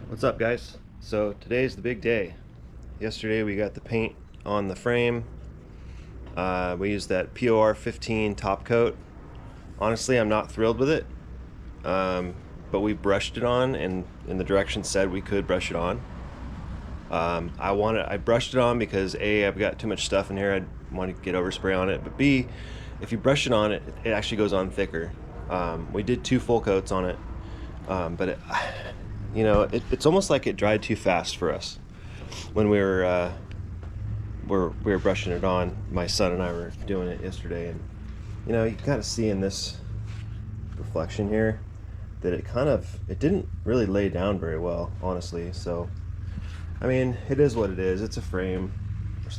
What's up, guys? So today's the big day. Yesterday we got the paint on the frame. We used that POR15 top coat. Honestly, I'm not thrilled with it, but we brushed it on, and the directions said we could brush it on. I brushed it on because A, I've got too much stuff in here. I want to get overspray on it, but B, if you brush it on, it actually goes on thicker. We did 2 full coats on it, but it's almost like it dried too fast for us when we were brushing it on. My son and I were doing it yesterday, and you kind of see in this reflection here that it didn't really lay down very well, honestly. So I mean, it is what it is. It's a frame.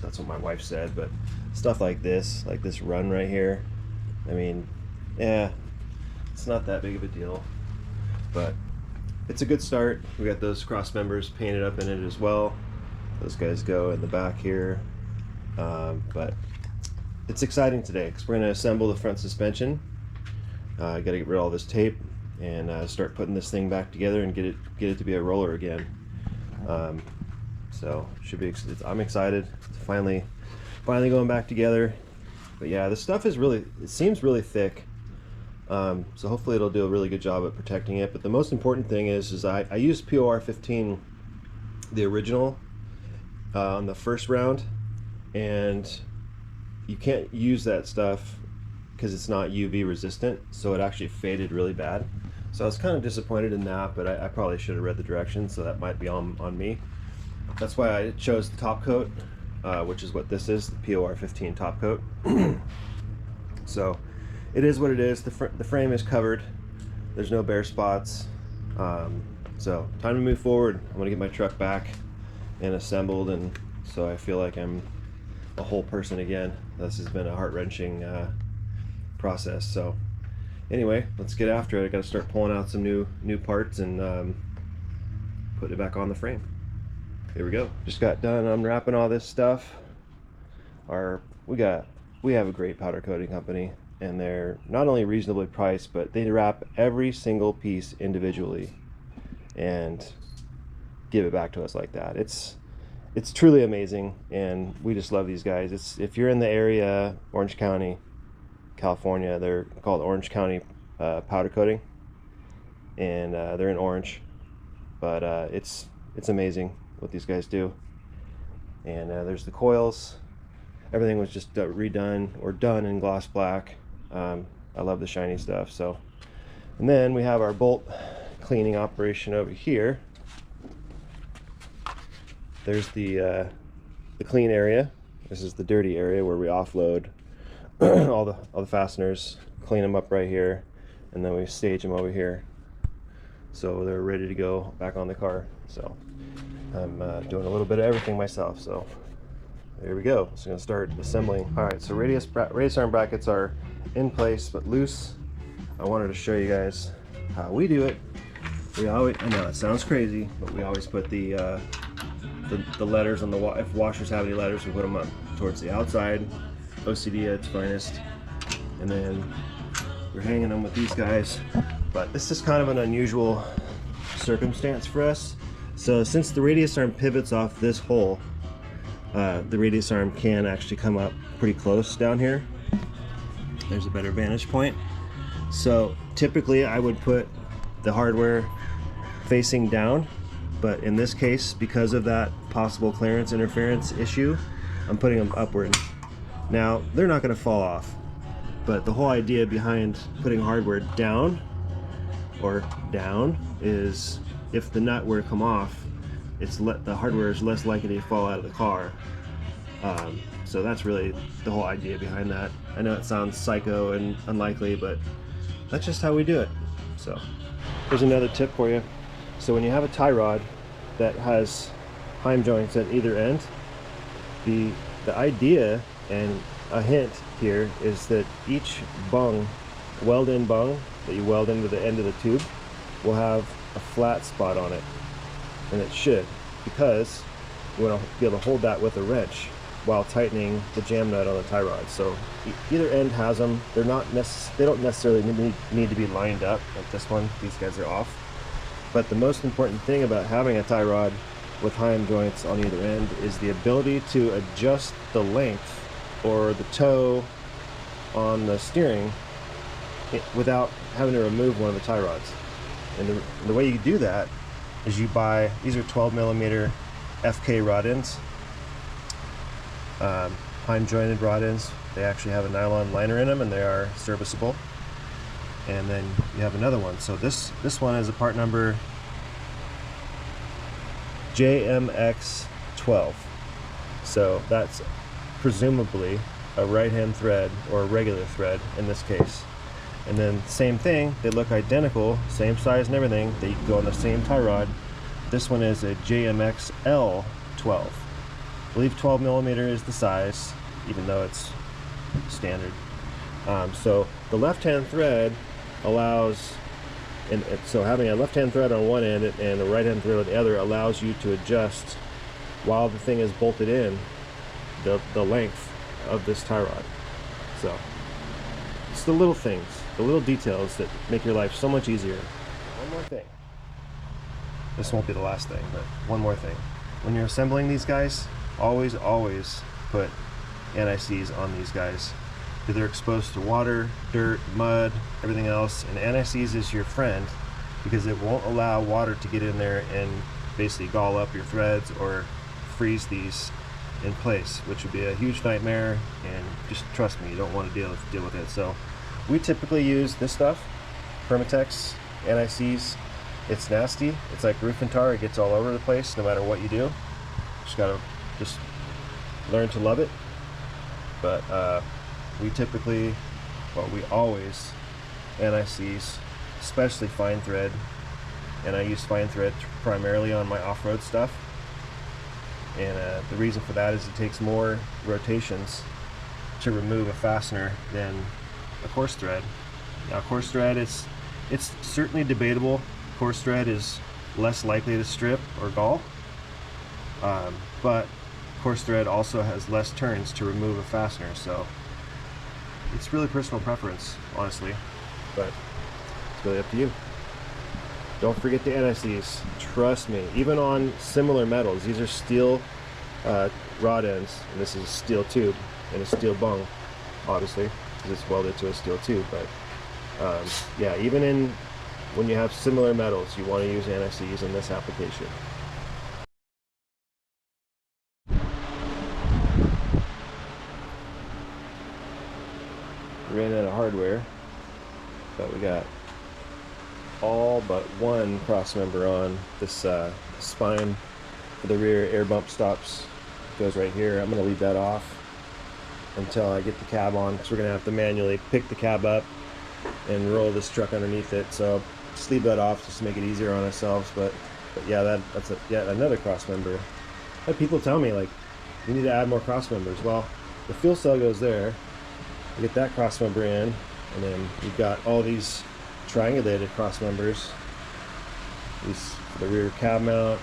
That's what my wife said. But stuff like this run right here, I mean, yeah, it's not that big of a deal, but it's a good start. We got those cross members painted up in it as well. Those guys go in the back here. But it's exciting today because we're going to assemble the front suspension. I got to get rid of all this tape and start putting this thing back together and get it to be a roller again. So I'm excited. It's finally going back together. But yeah, the stuff it seems really thick. So hopefully it'll do a really good job at protecting it. But the most important thing is I used POR15, the original, on the first round, and you can't use that stuff because it's not UV resistant, so it actually faded really bad. So I was kind of disappointed in that, but I probably should have read the directions, so that might be on me. That's why I chose the top coat, which is what this is, the POR15 top coat. So it is what it is. The frame is covered. There's no bare spots. So time to move forward. I'm gonna get my truck back and assembled, and so I feel like I'm a whole person again. This has been a heart-wrenching process. So anyway, let's get after it. I got to start pulling out some new parts and putting it back on the frame. Here we go. Just got done unwrapping all this stuff. We have a great powder coating company, and they're not only reasonably priced, but they wrap every single piece individually and give it back to us like that. It's truly amazing, and we just love these guys. If you're in the area, Orange County, California, they're called Orange County Powder Coating, and they're in Orange. But it's amazing what these guys do. And there's the coils. Everything was just redone or done in gloss black. I love the shiny stuff. So, and then we have our bolt cleaning operation over here. There's the clean area. This is the dirty area where we offload all the fasteners, clean them up right here, and then we stage them over here so they're ready to go back on the car. So I'm doing a little bit of everything myself. So there we go. So I'm gonna start assembling. All right, so radius arm brackets are in place but loose. I wanted to show you guys how we do it. I know it sounds crazy, but we always put the letters on if washers have any letters, we put them up towards the outside. OCD at its finest. And then we're hanging them with these guys. But this is kind of an unusual circumstance for us. So since the radius arm pivots off this hole, the radius arm can actually come up pretty close down here. There's a better vantage point. So typically I would put the hardware facing down, but in this case, because of that possible clearance interference issue, I'm putting them upward. Now, they're not going to fall off, but the whole idea behind putting hardware down is if the nut were to come off, the hardware is less likely to fall out of the car. So that's really the whole idea behind that. I know it sounds psycho and unlikely, but that's just how we do it. So here's another tip for you. So when you have a tie rod that has heim joints at either end, the idea and a hint here is that each weld-in bung that you weld into the end of the tube will have a flat spot on it, and it should, because you want to be able to hold that with a wrench while tightening the jam nut on the tie rod. So either end has them. They don't necessarily need to be lined up like this one. These guys are off. But the most important thing about having a tie rod with Heim joints on either end is the ability to adjust the length or the toe on the steering without having to remove one of the tie rods. And the way you do that is you buy, these are 12 millimeter FK rod ends, Heim jointed rod ends. They actually have a nylon liner in them and they are serviceable. And then you have another one. So this one is a part number JMX12. So that's presumably a right-hand thread or a regular thread in this case. And then same thing, they look identical, same size and everything. They go on the same tie rod. This one is a JMXL12. I believe 12 millimeter is the size, even though it's standard. So the left-hand thread allows, and so having a left-hand thread on one end and a right-hand thread on the other allows you to adjust while the thing is bolted in the length of this tie rod. So it's the little things, the little details that make your life so much easier. One more thing. This won't be the last thing, but one more thing. When you're assembling these guys, always put anti-seize on these guys. They're exposed to water, dirt, mud, everything else, and anti-seize is your friend because it won't allow water to get in there and basically gall up your threads or freeze these in place, which would be a huge nightmare, and just trust me, you don't want to deal with it. So we typically use this stuff, Permatex anti-seize. It's nasty, it's like roof and tar, it gets all over the place no matter what you do. Just gotta learn to love it. But we typically, well, we always anti-seize, especially fine thread, and I use fine thread primarily on my off-road stuff. And the reason for that is it takes more rotations to remove a fastener than a coarse thread. Now, coarse thread, it's certainly debatable. Coarse thread is less likely to strip or gall, but coarse thread also has less turns to remove a fastener, so it's really personal preference, honestly, but it's really up to you. Don't forget the anti-seize. Trust me, even on similar metals, these are steel rod ends, and this is a steel tube and a steel bung, obviously, because it's welded to a steel tube, but yeah, even when you have similar metals, you want to use anti-seize in this application. We ran out of hardware, but we got all but one cross member on. This spine for the rear air bump stops goes right here. I'm going to leave that off until I get the cab on, because we're going to have to manually pick the cab up and roll this truck underneath it. So just leave that off just to make it easier on ourselves. But yeah, that's yet another cross member. I have people tell me, like, you need to add more cross members. Well, the fuel cell goes there. You get that cross member in, and then you've got all these triangulated cross members. These for the rear cab mount,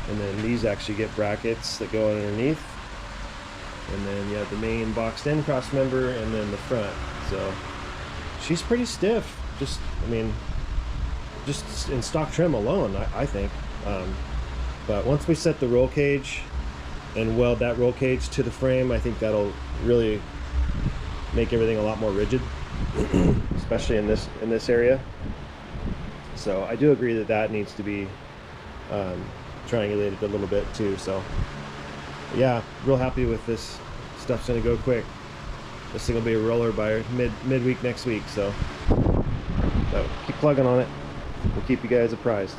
and then these actually get brackets that go underneath. And then you have the main boxed in cross member, and then the front. So she's pretty stiff. Just in stock trim alone, I think. But once we set the roll cage and weld that roll cage to the frame, I think that'll really make everything a lot more rigid, especially in this area. So I do agree that needs to be triangulated a little bit too. So yeah, real happy with this. Stuff's gonna go quick. This thing will be a roller by midweek next week. So keep plugging on it. We'll keep you guys apprised.